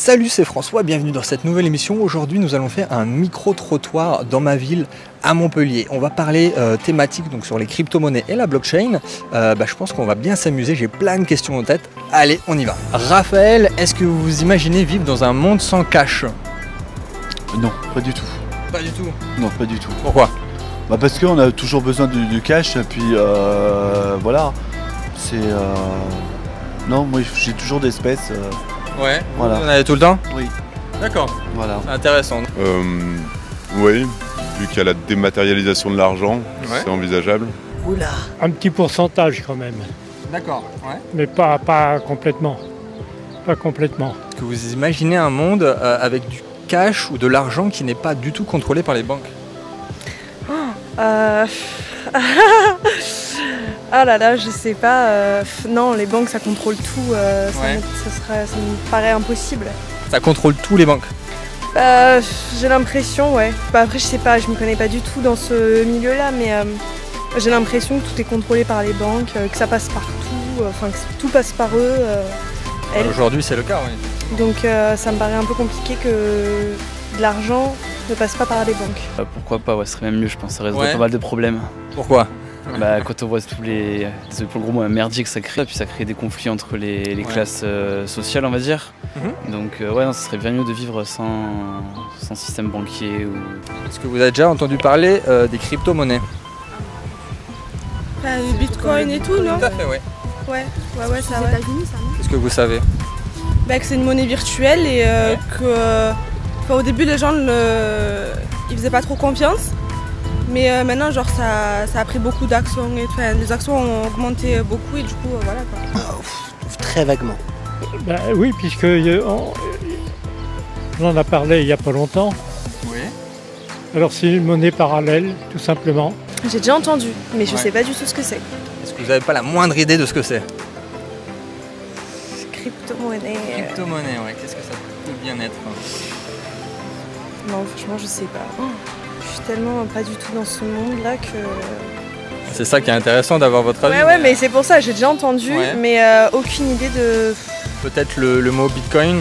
Salut, c'est François, bienvenue dans cette nouvelle émission. Aujourd'hui, nous allons faire un micro-trottoir dans ma ville à Montpellier. On va parler thématique donc sur les crypto-monnaies et la blockchain. Je pense qu'on va bien s'amuser, j'ai plein de questions en tête. Allez, on y va. Raphaël, est-ce que vous vous imaginez vivre dans un monde sans cash? Non, pas du tout. Pas du tout? Non, pas du tout. Pourquoi? Parce qu'on a toujours besoin de cash, et puis voilà. C'est... Non, moi j'ai toujours d'espèces. Ouais, voilà. Vous en avez tout le temps? Oui. D'accord, voilà. c'est intéressant. Oui, vu qu'il y a la dématérialisation de l'argent, Ouais. c'est envisageable. Oula. Un petit pourcentage quand même, D'accord, ouais. mais pas complètement. Pas complètement. Est-ce que vous imaginez un monde avec du cash ou de l'argent qui n'est pas du tout contrôlé par les banques? Ah là là, je sais pas. Non, les banques ça contrôle tout. Ouais. Ça me paraît impossible. Ça contrôle tous les banques. J'ai l'impression, ouais. Après, je sais pas, je m'y connais pas du tout dans ce milieu-là, mais j'ai l'impression que tout est contrôlé par les banques, que ça passe partout, enfin que tout passe par eux. Elles. Aujourd'hui, c'est le cas, oui. Donc ça me paraît un peu compliqué que de l'argent ne passe pas par les banques. Pourquoi pas, ouais, ce serait même mieux, je pense, ça résoudrait Ouais. pas mal de problèmes. Pourquoi? Quand on voit tous les... Désolé pour le gros mot, merdier que ça crée, puis ça crée des conflits entre les classes sociales, on va dire. Donc ouais, non, ce serait bien mieux de vivre sans système banquier ou... Est-ce que vous avez déjà entendu parler des crypto-monnaies? Le bitcoin et tout, non? Tout à fait, oui. Ouais, ça va. Qu'est-ce que vous savez? Que c'est une monnaie virtuelle et au début les gens ils faisaient pas trop confiance. Mais maintenant, genre, ça a pris beaucoup d'actions et les actions ont augmenté beaucoup et du coup, voilà quoi. Très vaguement. Oui, puisque on en a parlé il n'y a pas longtemps. Oui. Alors c'est une monnaie parallèle, tout simplement. J'ai déjà entendu, mais je Ouais. sais pas du tout ce que c'est. Est-ce que vous n'avez pas la moindre idée de ce que c'est? Crypto-monnaie. Crypto-monnaie, ouais. Qu'est-ce que ça peut bien être? Non, franchement, je sais pas. Je suis tellement pas du tout dans ce monde-là que. C'est ça qui est intéressant d'avoir votre avis. Ouais, mais c'est pour ça, j'ai déjà entendu, Ouais. mais aucune idée de. Peut-être le mot Bitcoin.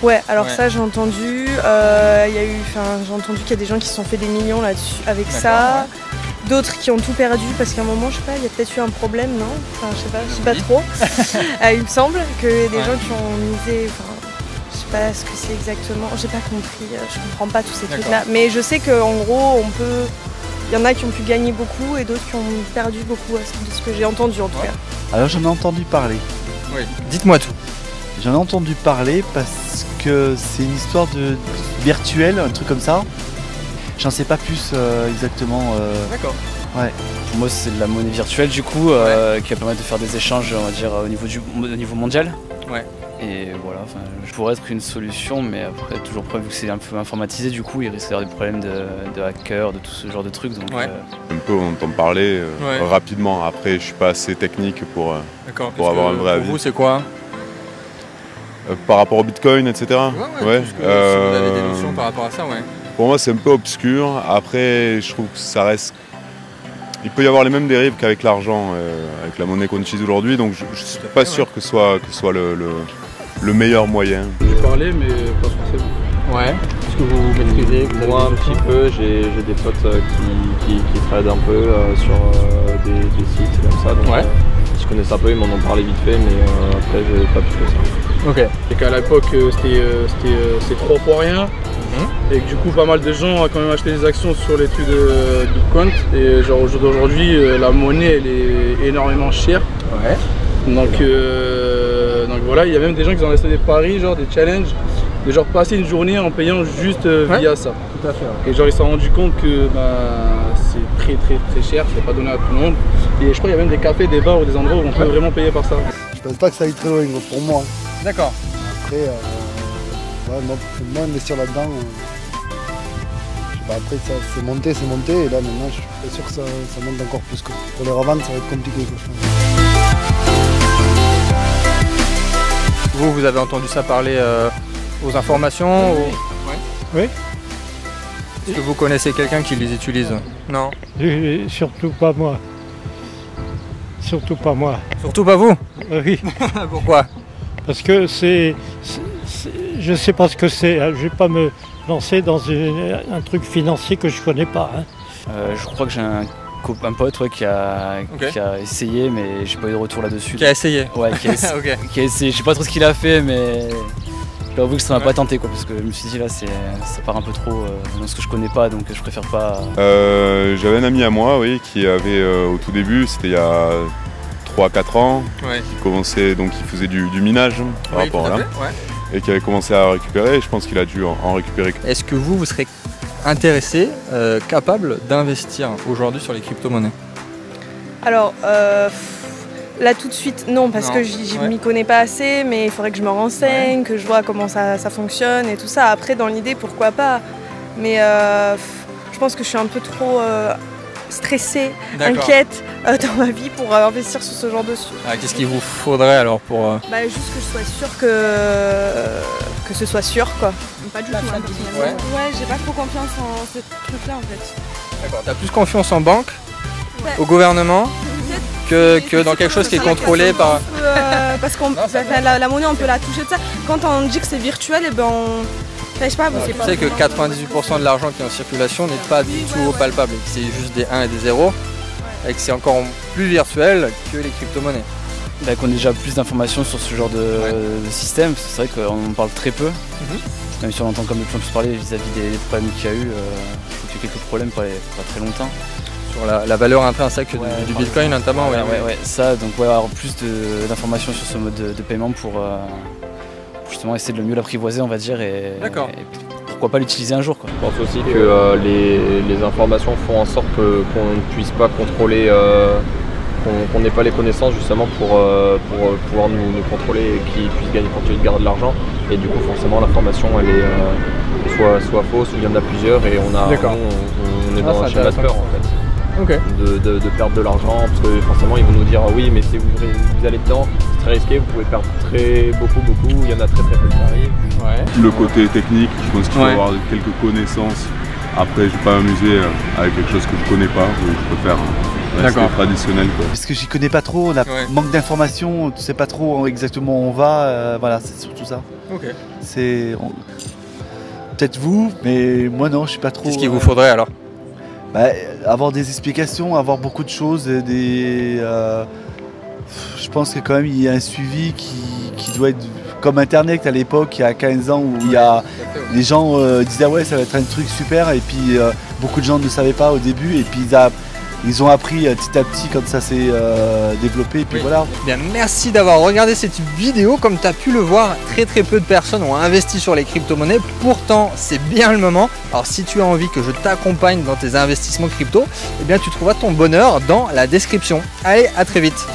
Ouais, alors Ouais. ça j'ai entendu. J'ai entendu qu'il y a des gens qui se sont fait des millions là-dessus avec ça. D'autres qui ont tout perdu parce qu'à un moment, je sais pas, il y a peut-être eu un problème, non? Enfin, je sais pas trop. Il me semble que des gens qui ont misé. Je sais pas ce que c'est exactement. J'ai pas compris. Je comprends pas tous ces D'accord. trucs-là. Mais je sais qu'en gros, il y en a qui ont pu gagner beaucoup et d'autres qui ont perdu beaucoup. C'est ce que j'ai entendu en tout Ouais. cas. Alors j'en ai entendu parler. Oui. Dites-moi tout. J'en ai entendu parler parce que c'est une histoire de virtuelle, un truc comme ça. J'en sais pas plus exactement. D'accord. Ouais. Pour moi, c'est de la monnaie virtuelle, du coup, qui va permettre de faire des échanges, on va dire, au niveau mondial. Ouais. Et voilà, je pourrais être une solution, mais après, toujours vu que c'est un peu informatisé, du coup, il risque d'avoir des problèmes de hackers, de tout ce genre de trucs. Donc, Ouais. Un peu, on entend parler Ouais. rapidement. Après, je suis pas assez technique pour D'accord. Pour avoir un vrai avis. Pour vous, c'est quoi? par rapport au Bitcoin, etc. Ouais. Si vous avez des notions par rapport à ça, ouais. Pour moi, c'est un peu obscur. Après, je trouve que ça reste. Il peut y avoir les mêmes dérives qu'avec l'argent, avec la monnaie qu'on utilise aujourd'hui. Donc, je suis pas sûr que ce soit le meilleur moyen. J'ai parlé, mais pas forcément. Ouais. Est-ce que vous maîtrisez? Moi, un petit peu, j'ai des potes qui tradent un peu sur des sites comme ça. Donc, Ouais. je connais ça un peu, ils m'en ont parlé vite fait, mais après, j'ai pas plus que ça. Ok. Et qu'à l'époque, c'était 3 fois rien. Et que du coup, pas mal de gens ont quand même acheté des actions sur les trucs de Bitcoin. Et genre aujourd'hui, la monnaie, elle est énormément chère. Ouais. Donc voilà, il y a même des gens qui ont laissé des paris, genre des challenges, de genre passer une journée en payant juste via ça. Tout à fait. Ouais. Et genre ils se sont rendus compte que c'est très cher, c'est pas donné à tout le monde. Et je crois qu'il y a même des cafés, des bars ou des endroits où on peut vraiment payer par ça. Je pense pas que ça aille très loin pour moi. D'accord. Après, moi investir là-dedans, je sais pas, après ça c'est monté et là maintenant je suis pas sûr que ça monte encore plus. Quoi. Pour les revendre ça va être compliqué. Quoi, je pense. Vous avez entendu ça parler aux informations Oui. Est-ce que vous connaissez quelqu'un qui les utilise? Non. Et surtout pas moi. Surtout pas moi. Surtout pas vous? Oui. Pourquoi? Parce que je sais pas ce que c'est, hein. Je vais pas me lancer dans un truc financier que je connais pas. Hein. Je crois que j'ai un pote qui a essayé, mais j'ai pas eu de retour là-dessus. Qui a essayé? Ouais, qui a essayé. Je sais pas trop ce qu'il a fait, mais j'avoue que ça m'a pas tenté, quoi, parce que je me suis dit là, ça part un peu trop dans ce que je connais pas, donc je préfère pas. J'avais un ami à moi, oui, qui avait au tout début, c'était il y a 3-4 ans, qui commençait, donc il faisait du minage par rapport à là, et qui avait commencé à récupérer, et je pense qu'il a dû en récupérer. Est-ce que vous serez intéressé, capable d'investir aujourd'hui sur les crypto-monnaies? Alors, là tout de suite, non, parce que je m'y connais pas assez, mais il faudrait que je me renseigne, que je vois comment ça fonctionne et tout ça. Après, dans l'idée, pourquoi pas. Mais je pense que je suis un peu trop stressée, inquiète dans ma vie pour investir sur ce genre de choses. Qu'est-ce qu'il vous faudrait alors pour... Juste que je sois sûre que ce soit sûr, quoi. Pas du tout, personnellement. Ouais, j'ai pas trop confiance en ce truc-là, en fait. D'accord, t'as plus confiance en banque, au gouvernement, que dans quelque chose qui est contrôlé par... parce que la monnaie, on peut la toucher de ça. Quand on dit que c'est virtuel, et ben je sais pas, tu sais que 98% de l'argent qui est en circulation n'est pas du tout palpable, c'est juste des 1 et des 0, et que c'est encore plus virtuel que les crypto-monnaies. Qu'on ait déjà plus d'informations sur ce genre de système, parce que c'est vrai qu'on en parle très peu. Même si on entend comme de plus en plus parler vis-à-vis des problèmes qu'il y a eu, je trouve qu'il y a quelques problèmes pas très longtemps. Sur la valeur intrinsèque du Bitcoin notamment. Ça, donc avoir plus d'informations sur ce mode de paiement pour justement essayer de le mieux l'apprivoiser, on va dire, et pourquoi pas l'utiliser un jour, quoi. Je pense aussi que les informations font en sorte qu'on ne puisse pas contrôler, qu'on n'ait pas les connaissances justement pour pouvoir nous contrôler et qu'ils puissent continuer de garder de l'argent. Et du coup forcément l'information elle est soit fausse ou il y en a plusieurs et on est dans un schéma de peur en fait. De perdre de l'argent, parce que forcément ils vont nous dire oui mais si vous allez dedans c'est très risqué, vous pouvez perdre beaucoup, il y en a très peu qui arrivent. Le côté technique, je pense qu'il faut avoir quelques connaissances. Après je ne vais pas m'amuser avec quelque chose que je connais pas, donc je préfère rester traditionnel, quoi. Parce que j'y connais pas trop, on a manque d'informations, tu sais pas trop exactement où on va, voilà c'est surtout ça. C'est peut-être vous, mais moi non, je suis pas trop. Qu'est-ce qu'il vous faudrait alors? Avoir des explications, avoir beaucoup de choses, je pense que quand même il y a un suivi qui doit être comme Internet à l'époque, il y a 15 ans, où les gens disaient ouais ça va être un truc super, et puis beaucoup de gens ne savaient pas au début, et puis ils ont appris petit à petit quand ça s'est développé, et puis voilà. Bien, merci d'avoir regardé cette vidéo. Comme tu as pu le voir, très peu de personnes ont investi sur les crypto-monnaies. Pourtant, c'est bien le moment. Alors si tu as envie que je t'accompagne dans tes investissements crypto, eh bien tu trouveras ton bonheur dans la description. Allez, à très vite.